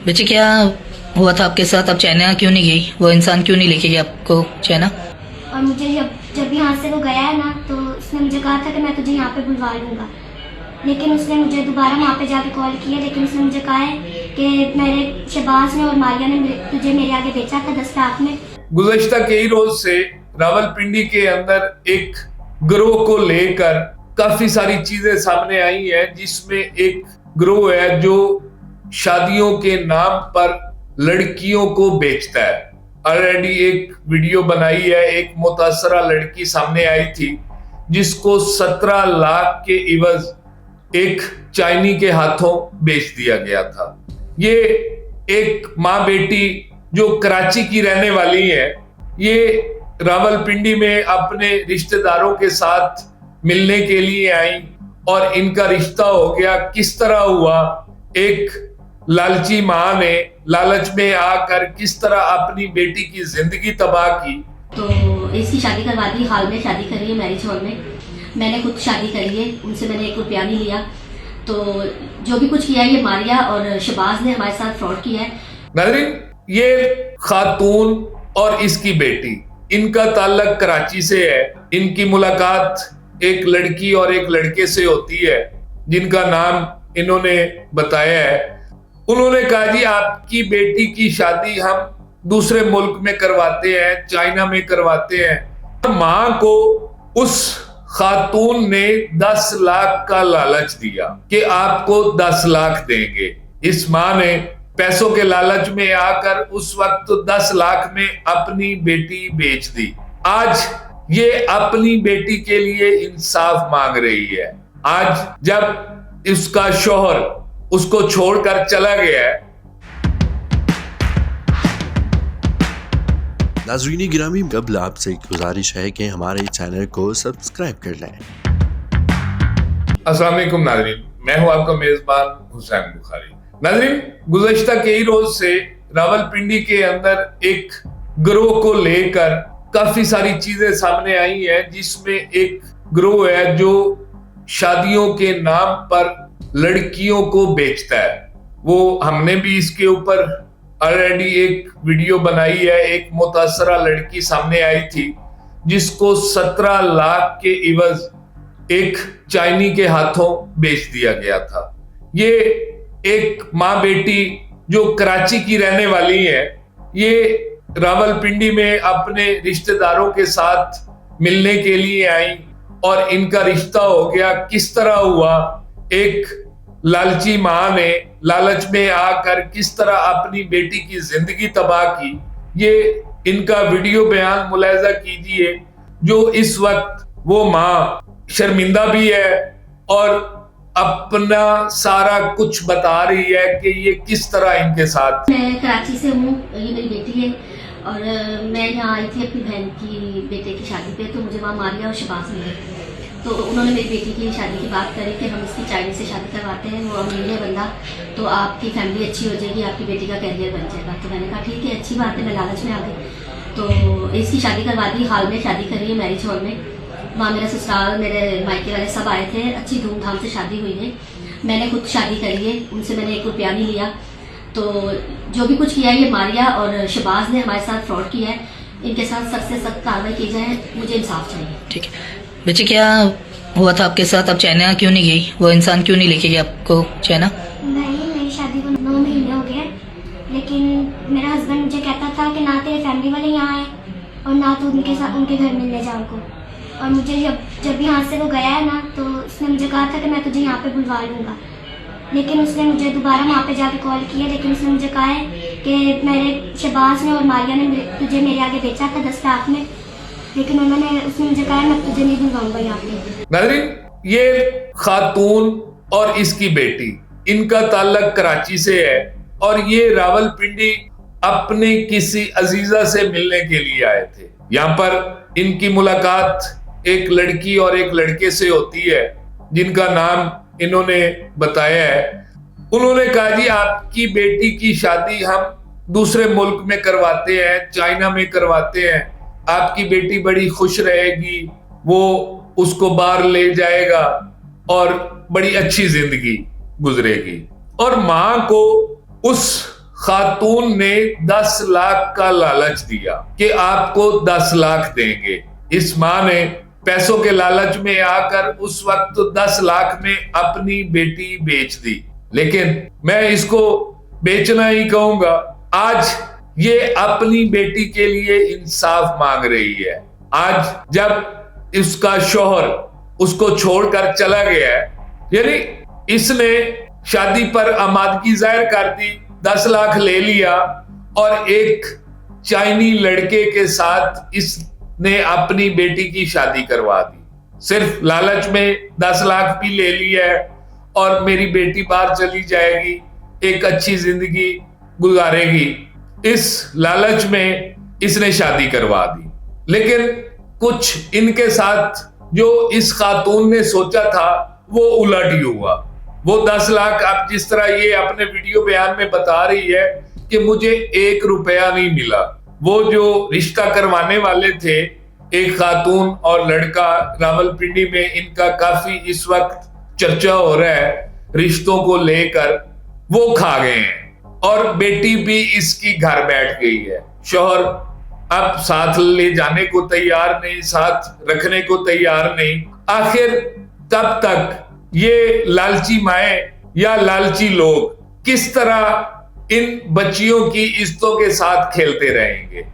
बच्चे क्या हुआ था आपके साथ? अब चाइना क्यों नहीं गई? वो इंसान क्यों नहीं लेके गया आपको चाइना? और मुझे जब जब यहाँ से वो गया है ना, तो उसने मुझे कहा था कि मैं तुझे यहाँ पे बुलवा लूँगा, लेकिन उसने मुझे दोबारा वहाँ पे जाके कॉल किया, लेकिन उसने मुझे कहा है कि मेरे शहबाज ने और मारिया ने तुझे मेरे आगे बेचा था 10 लाख में। गुज़श्ता कई रोज से रावलपिंडी के अंदर एक गिरोह को लेकर काफी सारी चीजें सामने आई हैं, जिसमें एक गिरोह है जो शादियों के नाम पर लड़कियों को बेचता है। ऑलरेडी एक वीडियो बनाई है, एक मुतासरा लड़की सामने आई थी जिसको 17 लाख के इवज एक चाइनी के हाथों बेच दिया गया था। ये एक माँ बेटी जो कराची की रहने वाली है, ये रावलपिंडी में अपने रिश्तेदारों के साथ मिलने के लिए आई और इनका रिश्ता हो गया। किस तरह हुआ, एक लालची माँ ने लालच में आकर किस तरह अपनी बेटी की जिंदगी तबाह की। तो इसकी शादी करवा दी, हाल में शादी करी है मैरिज हॉल में। मैंने खुद शादी करी है, उनसे मैंने 1 रुपया नहीं लिया। तो जो भी कुछ किया है ये मारिया और शहबाज ने हमारे साथ फ्रॉड किया है। नाज़रीन, ये खातून और इसकी बेटी, इनका ताल्लुक कराची से है। इनकी मुलाकात एक लड़की और एक लड़के से होती है जिनका नाम इन्होंने बताया है। उन्होंने कहा जी आपकी बेटी की शादी हम दूसरे मुल्क में करवाते हैं, चाइना में करवाते हैं। मां को उस खातून ने 10 लाख का लालच दिया कि आपको 10 लाख देंगे। इस मां ने पैसों के लालच में आकर उस वक्त 10 लाख में अपनी बेटी बेच दी। आज ये अपनी बेटी के लिए इंसाफ मांग रही है। आज जब उसका शौहर उसको छोड़कर चला गया है। नाज़रीन गिरामी, कबल आपसे एक गुजारिश है कि हमारे चैनल को सब्सक्राइब कर लें। अस्सलाम वालेकुम नाज़रीन, मैं हूं आपका मेजबान हुसैन बुखारी। नाज़रीन, गुज़श्ता कई रोज से रावलपिंडी के अंदर एक गिरोह को लेकर काफी सारी चीजें सामने आई हैं, जिसमें एक गिरोह है जो शादियों के नाम पर लड़कियों को बेचता है। वो हमने भी इसके ऊपर ऑलरेडी एक वीडियो बनाई है। एक मुतासरा लड़की सामने आई थी जिसको 17 लाख के इवज एक चाइनी के हाथों बेच दिया गया था। ये एक माँ बेटी जो कराची की रहने वाली है, ये रावलपिंडी में अपने रिश्तेदारों के साथ मिलने के लिए आई और इनका रिश्ता हो गया। किस तरह हुआ, एक लालची माँ ने लालच में आकर किस तरह अपनी बेटी की जिंदगी तबाह की, ये इनका वीडियो बयान मुलाहिजा कीजिए। जो इस वक्त वो माँ शर्मिंदा भी है और अपना सारा कुछ बता रही है कि ये किस तरह इनके साथ। मैं कराची से हूँ, ये मेरी बेटी है और मैं यहाँ आई थी अपनी बहन की बेटे की शादी पे। तो मुझे वहाँ मारिया और शहबाज मिले, तो उन्होंने मेरी बेटी की शादी की बात करी कि हम इसकी चाइनीज से शादी करवाते हैं, वो अमीर है बंदा, तो आपकी फैमिली अच्छी हो जाएगी, आपकी बेटी का कैरियर बन जाएगा। तो मैंने कहा ठीक है, अच्छी बात है, मैं लालच में आ गई। तो इसकी शादी करवा दी, हाल में शादी करी है मैरिज हॉल में। वहाँ मेरा ससुराल, मेरे मायके वाले सब आए थे, अच्छी धूमधाम से शादी हुई है। मैंने खुद शादी करी है, उनसे मैंने 1 रुपया नहीं लिया। तो जो भी कुछ किया है ये मारिया और शहबाज ने हमारे साथ फ्रॉड किया है। इनके साथ सख्त से सख्त कार्रवाई की जाए, मुझे इंसाफ चाहिए। ठीक है बच्चे, क्या हुआ था आपके साथ? अब चाइना क्यों नहीं गई? वो इंसान क्यों नहीं लेके गया आपको चाइना? नहीं, मेरी शादी को 9 महीने हो गए, लेकिन मेरा हस्बैंड मुझे कहता था कि ना तेरे फैमिली वाले यहाँ आए और ना तो उनके साथ उनके घर मिलने जाओ को। और मुझे जब यहाँ से वो गया है ना, तो उसने मुझे कहा था कि मैं तुझे यहाँ पे बुलवा लूँगा, लेकिन उसने मुझे दोबारा वहाँ पे जाके कॉल किया, लेकिन उसने मुझे कहा है कि मेरे शहबाज ने और मारिया ने तुझे मेरे आगे बेचा था 10 लाख में, लेकिन उसने मुझे कहा मैं तुझे नहीं बुलवाऊंगा यहाँ पे। नाज़रीन, ये खातून और इसकी बेटी, इनका ताल्लुक कराची से है और ये रावलपिंडी अपने किसी अजीजा से मिलने के लिए आए थे। यहाँ पर इनकी मुलाकात एक लड़की और एक लड़के से होती है जिनका नाम इन्होंने बताया है। उन्होंने कहा जी आपकी बेटी की शादी हम दूसरे मुल्क में करवाते हैं, चाइना में करवाते हैं, आपकी बेटी बड़ी खुश रहेगी, वो उसको बाहर ले जाएगा और बड़ी अच्छी जिंदगी गुजरेगी। और मां को उस खातून ने 10 लाख का लालच दिया कि आपको 10 लाख देंगे। इस मां ने पैसों के लालच में आकर उस वक्त 10 लाख में अपनी बेटी बेच दी। लेकिन मैं इसको बेचना ही कहूंगा। आज ये अपनी बेटी के लिए इंसाफ मांग रही है। आज जब इसका शौहर उसको छोड़कर चला गया है, यानी इसने शादी पर आमादगी जाहिर कर दी, 10 लाख ले लिया और एक चाइनी लड़के के साथ इसने अपनी बेटी की शादी करवा दी। सिर्फ लालच में 10 लाख भी ले लिया है और मेरी बेटी बाहर चली जाएगी, एक अच्छी जिंदगी गुजारेगी, इस लालच में इसने शादी करवा दी। लेकिन कुछ इनके साथ जो इस खातून ने सोचा था वो उलट ही हुआ। वो 10 लाख, अब जिस तरह ये अपने वीडियो बयान में बता रही है कि मुझे 1 रुपया नहीं मिला। वो जो रिश्ता करवाने वाले थे, एक खातून और लड़का, रावलपिंडी में इनका काफी इस वक्त चर्चा हो रहा है रिश्तों को लेकर, वो खा गए हैं और बेटी भी इसकी घर बैठ गई है। शौहर अब साथ ले जाने को तैयार नहीं, साथ रखने को तैयार नहीं। आखिर कब तक ये लालची माएं या लालची लोग किस तरह इन बच्चियों की इज्जतों के साथ खेलते रहेंगे?